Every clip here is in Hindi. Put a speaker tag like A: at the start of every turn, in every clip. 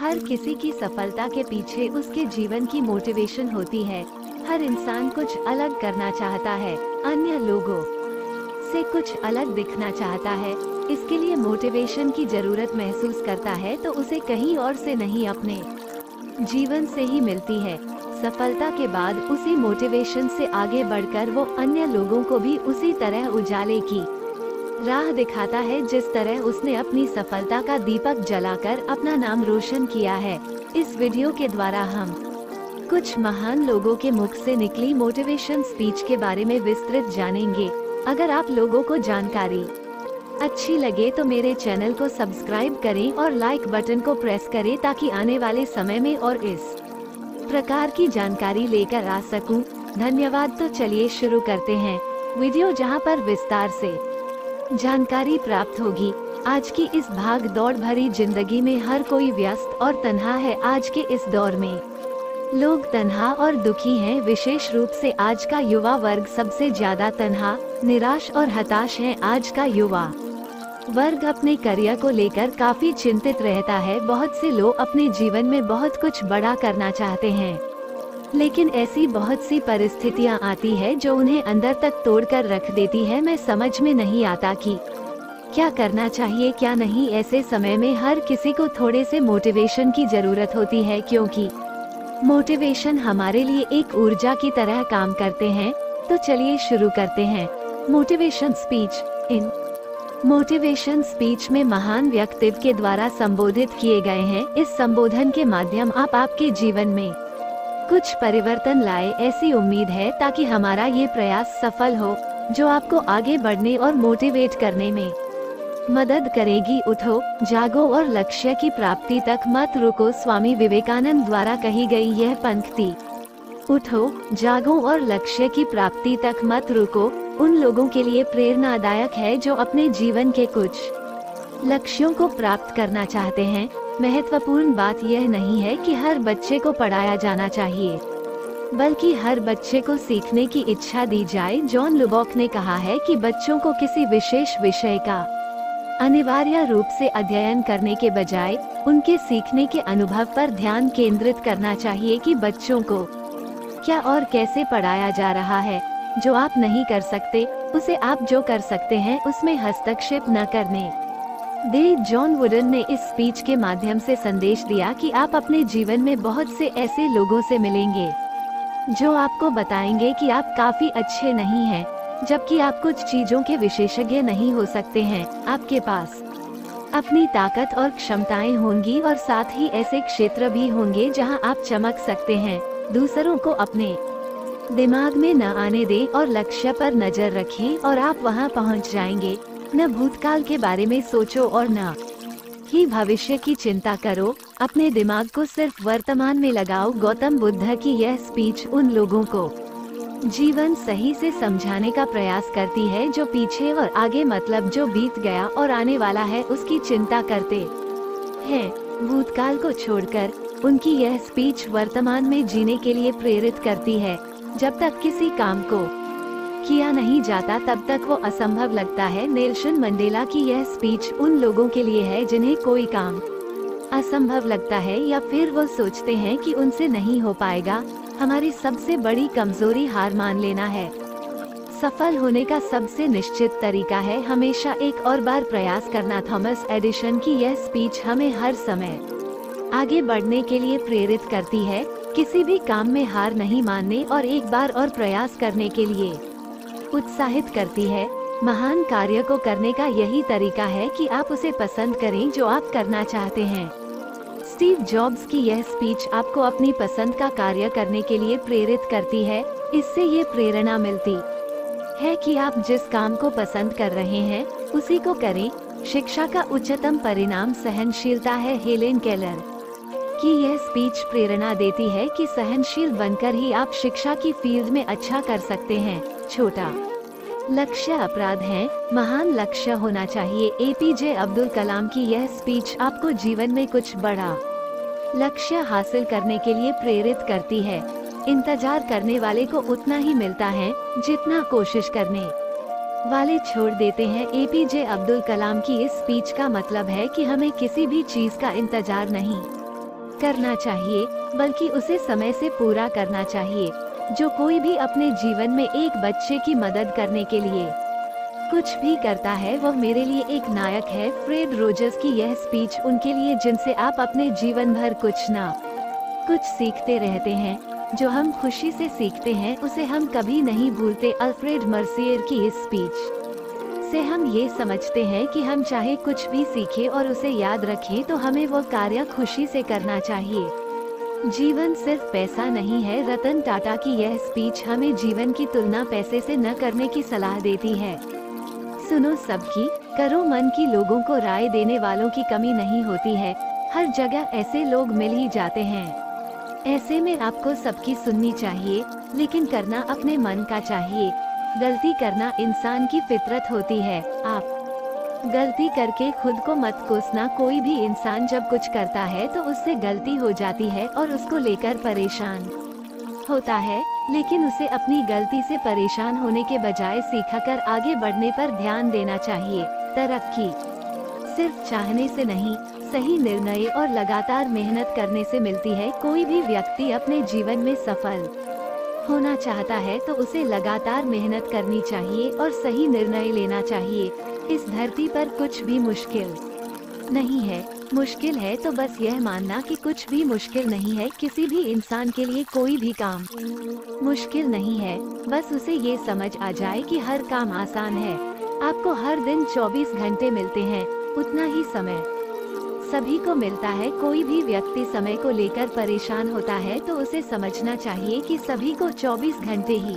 A: हर किसी की सफलता के पीछे उसके जीवन की मोटिवेशन होती है। हर इंसान कुछ अलग करना चाहता है, अन्य लोगों से कुछ अलग दिखना चाहता है। इसके लिए मोटिवेशन की जरूरत महसूस करता है तो उसे कहीं और से नहीं, अपने जीवन से ही मिलती है। सफलता के बाद उसी मोटिवेशन से आगे बढ़कर वो अन्य लोगों को भी उसी तरह उजाले की राह दिखाता है जिस तरह उसने अपनी सफलता का दीपक जलाकर अपना नाम रोशन किया है। इस वीडियो के द्वारा हम कुछ महान लोगों के मुख से निकली मोटिवेशन स्पीच के बारे में विस्तृत जानेंगे। अगर आप लोगों को जानकारी अच्छी लगे तो मेरे चैनल को सब्सक्राइब करें और लाइक बटन को प्रेस करें ताकि आने वाले समय में और इस प्रकार की जानकारी लेकर आ सकूं। धन्यवाद। तो चलिए शुरू करते हैं वीडियो, जहां पर विस्तार से जानकारी प्राप्त होगी। आज की इस भाग दौड़ भरी जिंदगी में हर कोई व्यस्त और तन्हा है। आज के इस दौर में लोग तन्हा और दुखी हैं। विशेष रूप से आज का युवा वर्ग सबसे ज्यादा तन्हा, निराश और हताश है। आज का युवा वर्ग अपने करियर को लेकर काफी चिंतित रहता है। बहुत से लोग अपने जीवन में बहुत कुछ बड़ा करना चाहते हैं, लेकिन ऐसी बहुत सी परिस्थितियां आती है जो उन्हें अंदर तक तोड़कर रख देती है। मैं समझ में नहीं आता कि क्या करना चाहिए क्या नहीं। ऐसे समय में हर किसी को थोड़े से मोटिवेशन की जरूरत होती है, क्योंकि मोटिवेशन हमारे लिए एक ऊर्जा की तरह काम करते हैं। तो चलिए शुरू करते हैं motivation speech. In motivation speech में महान व्यक्तित्व के द्वारा संबोधित किए गए हैं। इस संबोधन के माध्यम आप आपके जीवन में कुछ परिवर्तन लाए, ऐसी उम्मीद है, ताकि हमारा ये प्रयास सफल हो, जो आपको आगे बढ़ने और मोटिवेट करने में मदद करेगी। उठो, जागो और लक्ष्य की प्राप्ति तक मत रुको। स्वामी विवेकानंद द्वारा कही गई यह पंक्ति उठो, जागो और लक्ष्य की प्राप्ति तक मत रुको उन लोगों के लिए प्रेरणादायक है जो अपने जीवन के कुछ लक्ष्यों को प्राप्त करना चाहते हैं। महत्वपूर्ण बात यह नहीं है कि हर बच्चे को पढ़ाया जाना चाहिए, बल्कि हर बच्चे को सीखने की इच्छा दी जाए। जॉन लुबॉक ने कहा है कि बच्चों को किसी विशेष विषय का अनिवार्य रूप से अध्ययन करने के बजाय उनके सीखने के अनुभव पर ध्यान केंद्रित करना चाहिए कि बच्चों को क्या और कैसे पढ़ाया जा रहा है। जो आप नहीं कर सकते उसे आप जो कर सकते हैं उसमें हस्तक्षेप न करने दे। जॉन वुडन ने इस स्पीच के माध्यम से संदेश दिया कि आप अपने जीवन में बहुत से ऐसे लोगों से मिलेंगे जो आपको बताएंगे कि आप काफी अच्छे नहीं हैं, जबकि आप कुछ चीजों के विशेषज्ञ नहीं हो सकते हैं। आपके पास अपनी ताकत और क्षमताएं होंगी और साथ ही ऐसे क्षेत्र भी होंगे जहां आप चमक सकते हैं। दूसरों को अपने दिमाग में न आने दें और लक्ष्य पर नजर रखें और आप वहां पहुंच जाएंगे। न भूतकाल के बारे में सोचो और न ही भविष्य की चिंता करो। अपने दिमाग को सिर्फ वर्तमान में लगाओ। गौतम बुद्ध की यह स्पीच उन लोगों को जीवन सही से समझाने का प्रयास करती है जो पीछे और आगे, मतलब जो बीत गया और आने वाला है, उसकी चिंता करते हैं। भूतकाल को छोड़कर उनकी यह स्पीच वर्तमान में जीने के लिए प्रेरित करती है। जब तक किसी काम को किया नहीं जाता तब तक वो असंभव लगता है। नेल्सन मंडेला की यह स्पीच उन लोगों के लिए है जिन्हें कोई काम असंभव लगता है या फिर वो सोचते हैं कि उनसे नहीं हो पाएगा। हमारी सबसे बड़ी कमजोरी हार मान लेना है। सफल होने का सबसे निश्चित तरीका है हमेशा एक और बार प्रयास करना। थॉमस एडिसन की यह स्पीच हमें हर समय आगे बढ़ने के लिए प्रेरित करती है, किसी भी काम में हार नहीं मानने और एक बार और प्रयास करने के लिए उत्साहित करती है। महान कार्य को करने का यही तरीका है कि आप उसे पसंद करें जो आप करना चाहते हैं। स्टीव जॉब्स की यह स्पीच आपको अपनी पसंद का कार्य करने के लिए प्रेरित करती है। इससे ये प्रेरणा मिलती है कि आप जिस काम को पसंद कर रहे हैं उसी को करें। शिक्षा का उच्चतम परिणाम सहनशीलता है। हेलेन केलर की यह स्पीच प्रेरणा देती है कि सहनशील बनकर ही आप शिक्षा की फील्ड में अच्छा कर सकते हैं। छोटा लक्ष्य अपराध है, महान लक्ष्य होना चाहिए। एपीजे अब्दुल कलाम की यह स्पीच आपको जीवन में कुछ बड़ा लक्ष्य हासिल करने के लिए प्रेरित करती है। इंतजार करने वाले को उतना ही मिलता है जितना कोशिश करने वाले छोड़ देते हैं। एपीजे अब्दुल कलाम की इस स्पीच का मतलब है कि हमें किसी भी चीज का इंतजार नहीं करना चाहिए, बल्कि उसे समय से पूरा करना चाहिए। जो कोई भी अपने जीवन में एक बच्चे की मदद करने के लिए कुछ भी करता है वह मेरे लिए एक नायक है। फ्रेड रोजर्स की यह स्पीच उनके लिए जिनसे आप अपने जीवन भर कुछ ना कुछ सीखते रहते हैं। जो हम खुशी से सीखते हैं उसे हम कभी नहीं भूलते। अल्फ्रेड मर्सियर की इस स्पीच से हम ये समझते हैं कि हम चाहे कुछ भी सीखें और उसे याद रखें तो हमें वो कार्य खुशी से करना चाहिए। जीवन सिर्फ पैसा नहीं है। रतन टाटा की यह स्पीच हमें जीवन की तुलना पैसे से न करने की सलाह देती है। सुनो सबकी, करो मन की। लोगों को राय देने वालों की कमी नहीं होती है। हर जगह ऐसे लोग मिल ही जाते हैं। ऐसे में आपको सबकी सुननी चाहिए, लेकिन करना अपने मन का चाहिए। गलती करना इंसान की फितरत होती है। आप गलती करके खुद को मत कोसना। कोई भी इंसान जब कुछ करता है तो उससे गलती हो जाती है और उसको लेकर परेशान होता है, लेकिन उसे अपनी गलती से परेशान होने के बजाय सीखकर आगे बढ़ने पर ध्यान देना चाहिए। तरक्की सिर्फ चाहने से नहीं, सही निर्णय और लगातार मेहनत करने से मिलती है। कोई भी व्यक्ति अपने जीवन में सफल होना चाहता है तो उसे लगातार मेहनत करनी चाहिए और सही निर्णय लेना चाहिए। इस धरती पर कुछ भी मुश्किल नहीं है। मुश्किल है तो बस यह मानना कि कुछ भी मुश्किल नहीं है। किसी भी इंसान के लिए कोई भी काम मुश्किल नहीं है। बस उसे ये समझ आ जाए कि हर काम आसान है। आपको हर दिन 24 घंटे मिलते हैं, उतना ही समय सभी को मिलता है। कोई भी व्यक्ति समय को लेकर परेशान होता है तो उसे समझना चाहिए कि सभी को 24 घंटे ही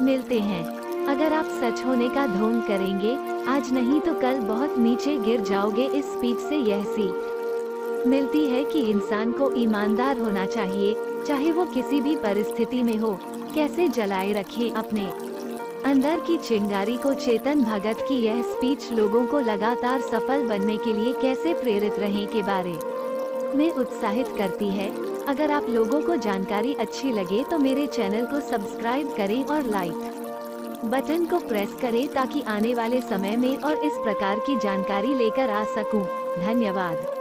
A: मिलते हैं। अगर आप सच होने का ढोंग करेंगे, आज नहीं तो कल बहुत नीचे गिर जाओगे। इस स्पीच से यह सीख मिलती है कि इंसान को ईमानदार होना चाहिए, चाहे वो किसी भी परिस्थिति में हो। कैसे जलाए रखे अपने अंदर की चिंगारी को। चेतन भगत की यह स्पीच लोगों को लगातार सफल बनने के लिए कैसे प्रेरित रहें के बारे में उत्साहित करती है। अगर आप लोगों को जानकारी अच्छी लगे तो मेरे चैनल को सब्सक्राइब करें और लाइक बटन को प्रेस करें ताकि आने वाले समय में और इस प्रकार की जानकारी लेकर आ सकूं। धन्यवाद।